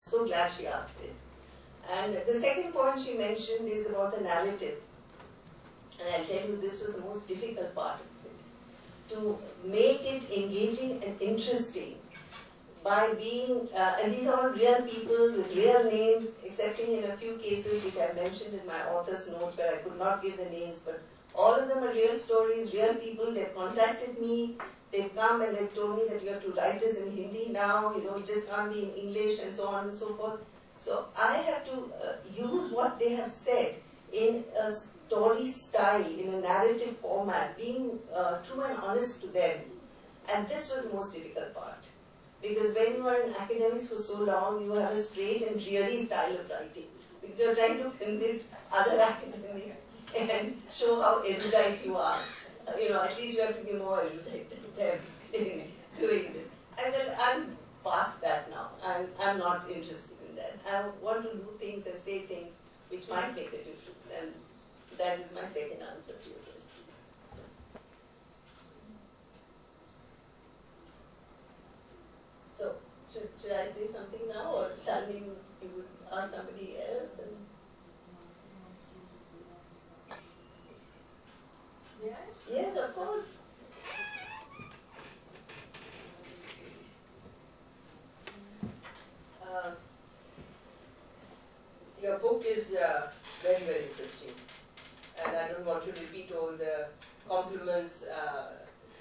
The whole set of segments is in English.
So glad she asked it. And the second point she mentioned is about the narrative. And I'll tell you, this was the most difficult part of it. To make it engaging and interesting by being, and these are all real people with real names, excepting in a few cases which I mentioned in my author's notes where I could not give the names, but all of them are real stories, real people. They've contacted me, they've come and they've told me that you have to write this in Hindi now, it just can't be in English and so on and so forth. So I have to use what they have said in a story style, in a narrative format, being true and honest to them. And this was the most difficult part. Because when you are in academics for so long, you have a straight and dreary style of writing. Because you are trying to convince other academics and show how erudite you are. At least you have to be more erudite than them in doing this. And well, I'm past that now. I'm not interested in that. I want to do things and say things which might make a difference. And that is my second answer to your question. So, should I say something now, or Shalini, you would ask somebody else? Yes, of course. Your book is very, very interesting. And I don't want to repeat all the compliments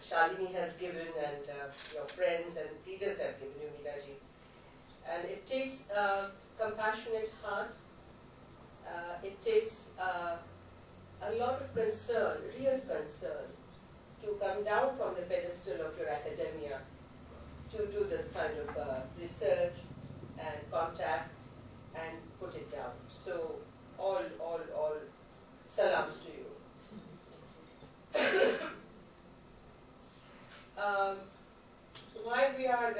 Shalini has given and your friends and readers have given you, Meeraji. And it takes a compassionate heart. It takes a lot of concern, real concern, to come down from the pedestal of your academia to do this kind of research and contacts and put it down. So all salams to you. While we are,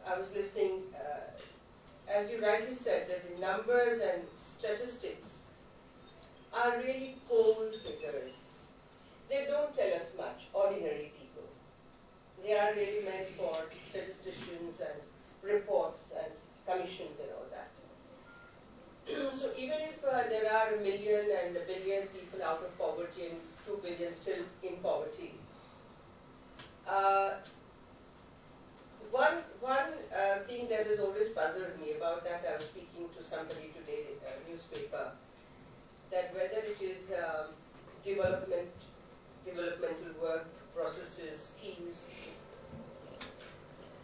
I was listening, as you rightly said, that the numbers and statistics are really cold figures. They don't tell us much, ordinary people. They are really meant for statisticians and reports and commissions and all that. So even if there are 1 million and 1 billion people out of poverty and 2 billion still in poverty, one thing that has always puzzled me about that, I was speaking to somebody today, a newspaper, that whether it is developmental work, processes, schemes,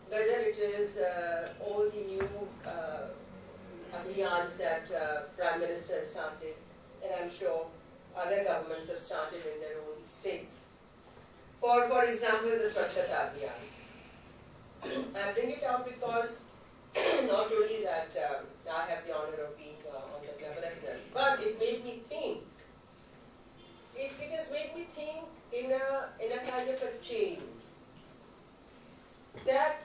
whether it is all the new abhiyans that Prime Minister has started, and I'm sure other governments have started in their own states. For example, the Swachhata Abhiyan. I bring it out because not only that I have the honor of being on the Navaratnas, but it made me think. It has made me think in a kind of a chain. That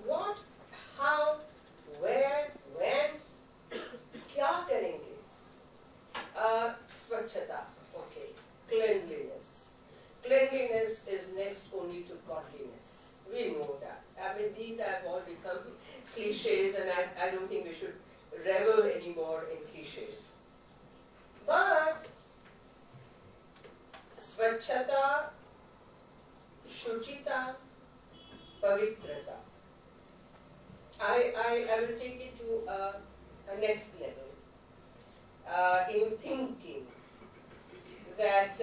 what, how, where, when, kya karenge? Swachhata, okay. Cleanliness. Cleanliness is next only to godliness. We know that. I mean, these have all become cliches, and I don't think we should revel anymore in cliches. But Swachhata, Shuchita, Pavitrata. I will take it to a next level in thinking that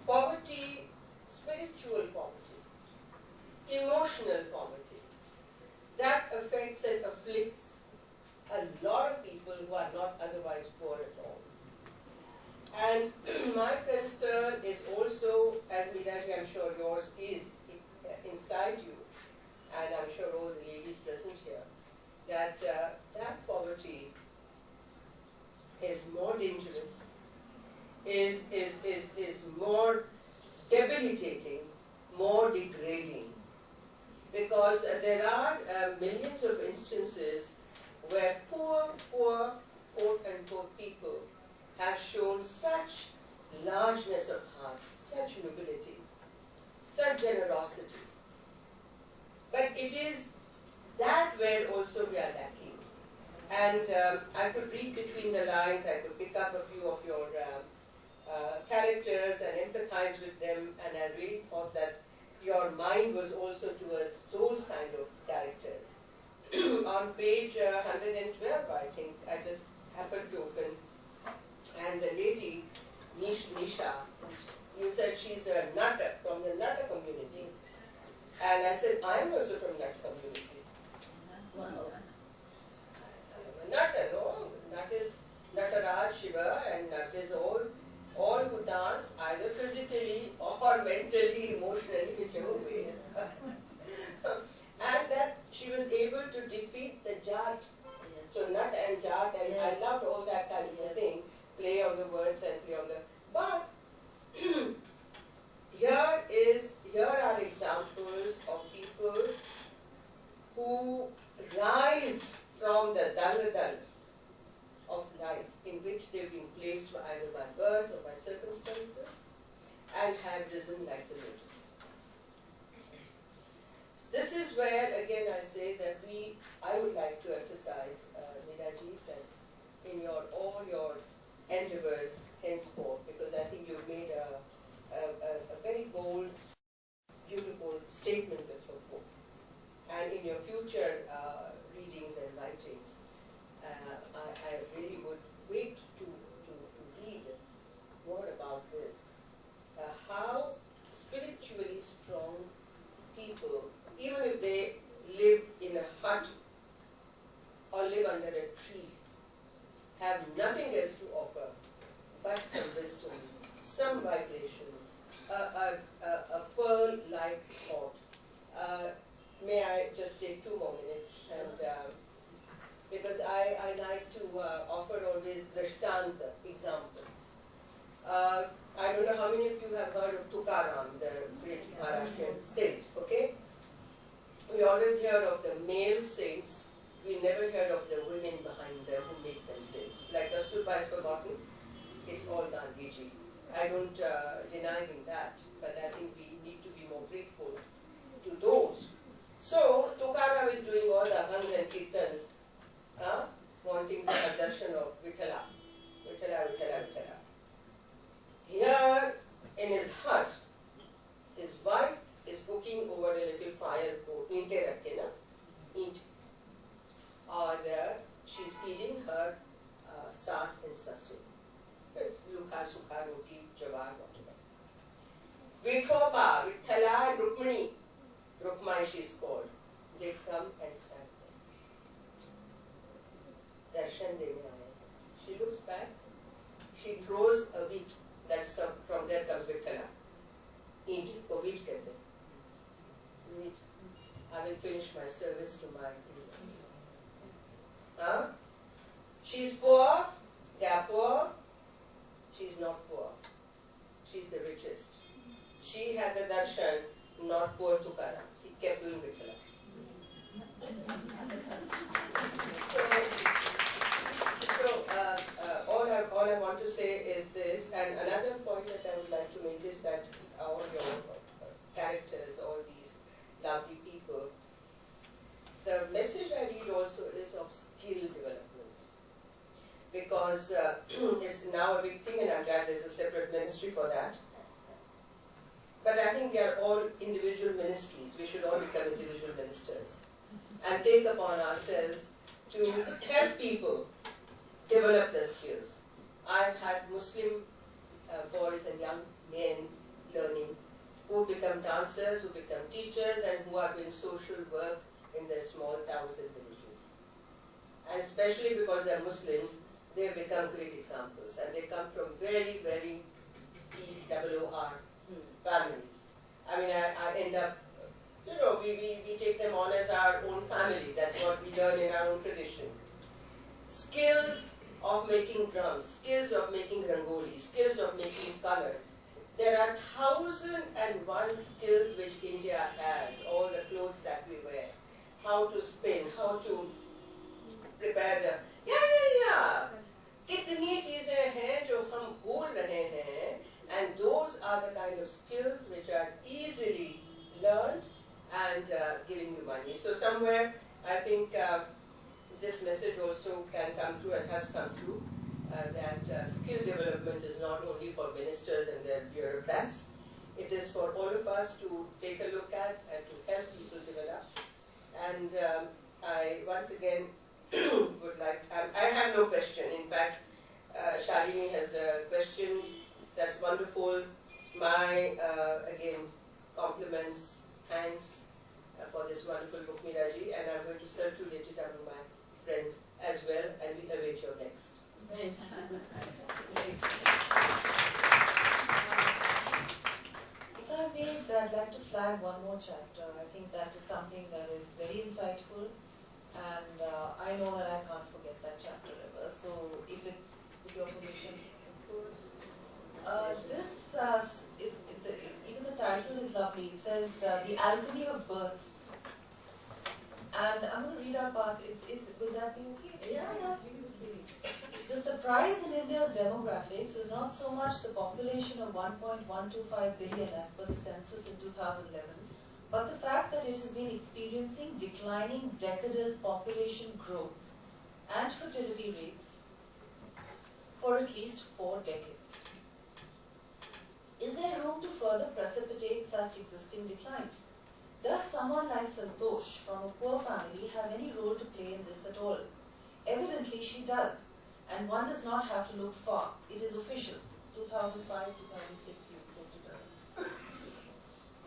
poverty, spiritual poverty, emotional poverty, that affects and afflicts a lot of people who are not otherwise poor at all. And my concern is also, as Meeraji, I'm sure yours is inside you, and I'm sure all the ladies present here, that that poverty is more dangerous, is more debilitating, more degrading, because there are millions of instances where poor, quote-unquote people have shown such largeness of heart, such nobility, such generosity. But it is that where also we are lacking. And I could read between the lines, I could pick up a few of your characters and empathize with them, and I really thought that your mind was also towards those kind of characters. On page 112, I think, I just happened to open, and the lady, Nisha, you said she's a nutter, from the nutter community. And I said, I'm also from that community. Wow. I'm a nutter, no? Nut is Nataraj, Shiva, and nut is all who dance, either physically or mentally, emotionally, whichever way. And that she was able to defeat the Jat. So nut and Jat, and I loved all that kind of a thing, play on the words and play on the... But here are examples of people who rise from the dal of life in which they've been placed either by birth or by circumstances and have risen like the lotus. This is where, again, I say that I would like to emphasize, Meeraji, that in all your endeavors henceforth, because I think you've made a very bold, beautiful statement with your book. And in your future readings and writings, I really would wait to read more about this. How spiritually strong people, even if they live in a hut or live under a tree, have nothing else to offer but some wisdom, some vibrations, a pearl-like thought. May I just take 2 more minutes? And because I like to offer always drishtanta examples. I don't know how many of you have heard of Tukaram, the great Maharashtrian saint, okay? We always hear of the male saints. We never heard of the women behind them who make them saints. Like Kasturba is forgotten, it's all Gandhiji. I don't deny him that, but I think we need to be more grateful to those. So, Tukaram is doing all the hangs and kirtans, wanting the darshan of Vithala. Vithala, Vithala, Vithala. Here, in his hut, his wife is cooking over a little fire, eente rakhe na, eent. Or she's feeding her saas and sasu. Lukha, sukha, roti, jawar, whatever. Vithoba, Vithala, and Rukmani. Rukmai she's called. They come and stand there. Darshan dene aaye. She looks back. She throws a wheat. That's from there comes Vithala. Eat, ko wheat kehte. Wheat. I will finish my service to my in-laws. She's poor. They are poor. She's not poor. She's the richest. She had the darshan, not poor Tukaram. He kept doing Vithala. All I want to say is this, and another point that I would like to make is that all your characters, all these lovely people, the message I read also is of skill development. Because it's now a big thing, and I'm glad there's a separate ministry for that. But I think we are all individual ministries. We should all become individual ministers and take upon ourselves to help people develop their skills. I've had Muslim boys and young men learning who become dancers, who become teachers, and who are doing social work in their small towns and villages. And especially because they're Muslims, they have become great examples. And they come from very, very PWR families. I mean, I end up, we take them on as our own family. That's what we learn in our own tradition. Skills of making drums, skills of making rangoli, skills of making colors. There are 1,001 skills which India has, all the clothes that we wear. How to spin, how to prepare the... Yeah. कितनी चीजें हैं जो हम भूल रहे हैं, and those are the kind of skills which are easily learned and giving you money. So somewhere, I think this message also can come through and has come through, that skill development is not only for ministers and their bureaucrats, it is for all of us to take a look at and to help people develop. And I once again would like, I have no question. In fact, Shalini has a question. That's wonderful. My, again, compliments, thanks for this wonderful book, Miraji, and I'm going to circulate it among my friends as well, and we await your next. If I may, I'd like to flag one more chapter. I think that is something that is very insightful, and I know that I can't forget that chapter ever. So, if it's with your permission, this is even the title is lovely. It says the alchemy of births. And I'm going to read out parts. Will that be okay? Yeah. The surprise in India's demographics is not so much the population of 1.125 billion as per the census in 2011, but the fact that it has been experiencing declining decadal population growth and fertility rates for at least 4 decades. Is there room to further precipitate such existing declines? Does someone like Santosh from a poor family have any role to play in this at all? Evidently she does, and one does not have to look far. It is official. 2005, 2006 you quoted her.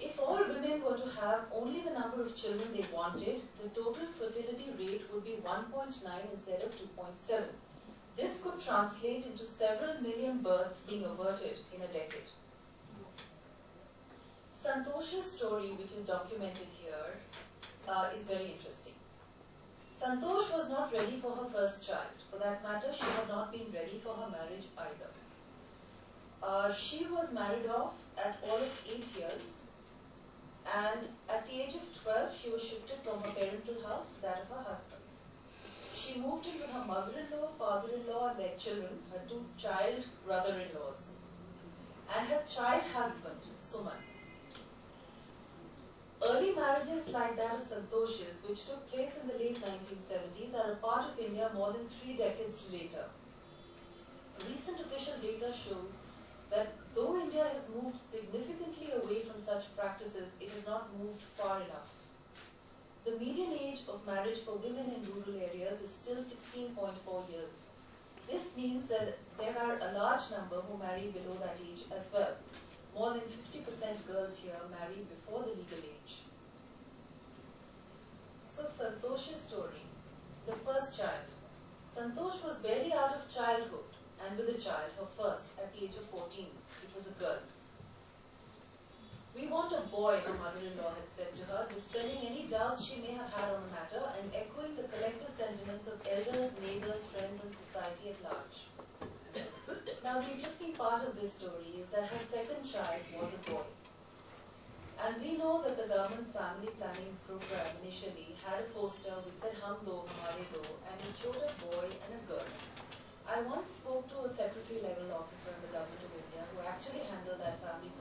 If all women were to have only the number of children they wanted, the total fertility rate would be 1.9 instead of 2.7. This could translate into several million births being averted in a decade. Santosh's story, which is documented here, is very interesting. Santosh was not ready for her first child. For that matter, she had not been ready for her marriage either. She was married off at all of 8 years, and at the age of 12, she was shifted from her parental house to that of her husband's. She moved in with her mother-in-law, father-in-law, and their children, her 2 child brother-in-laws, and her child husband, Suman. Early marriages like that of Santosh's, which took place in the late 1970s, are a part of India more than 3 decades later. Recent official data shows that though India has moved significantly away from such practices, it has not moved far enough. The median age of marriage for women in rural areas is still 16.4 years. This means that there are a large number who marry below that age as well. More than 50% girls here marry before the legal age. So Santosh's story, the first child. Santosh was barely out of childhood, and with a child, her first, at the age of 14. It was a girl. We want a boy, her mother-in-law had said to her, dispelling any doubts she may have had on the matter and echoing the collective sentiments of elders, neighbors, friends, and society at large. Now, the interesting part of this story is that her second child was a boy. And we know that the government's family planning program initially had a poster which said Hum Do, Hamare Do, and it showed a boy and a girl. I once spoke to a secretary-level officer in the government of India who actually handled that family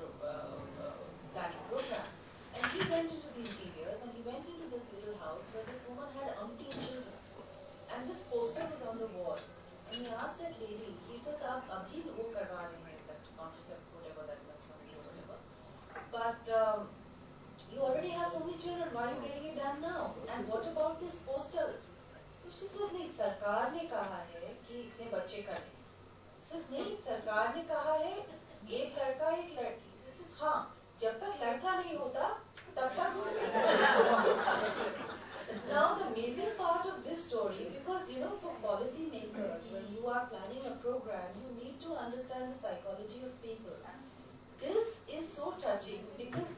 planning program. And he went into the interiors and he went into this little house where this woman had umpteen children. And this poster was on the wall. And he asked that lady, he says, "Aap abhi wo karwa rahe hain, that contraceptive, whatever that must be or whatever. But you already have so many children, why are you getting it done now? And what about this poster?" So she says, "नहीं, सरकार ने कहा है कि इतने बच्चे करें." She says, "नहीं, सरकार ने कहा है एक लड़का एक लड़की." She says, "हाँ, जब तक लड़का नहीं होता, तब तक." Now the amazing part of this story, because you know, for policy makers, when you are planning a program, you need to understand the psychology of people. This is so touching because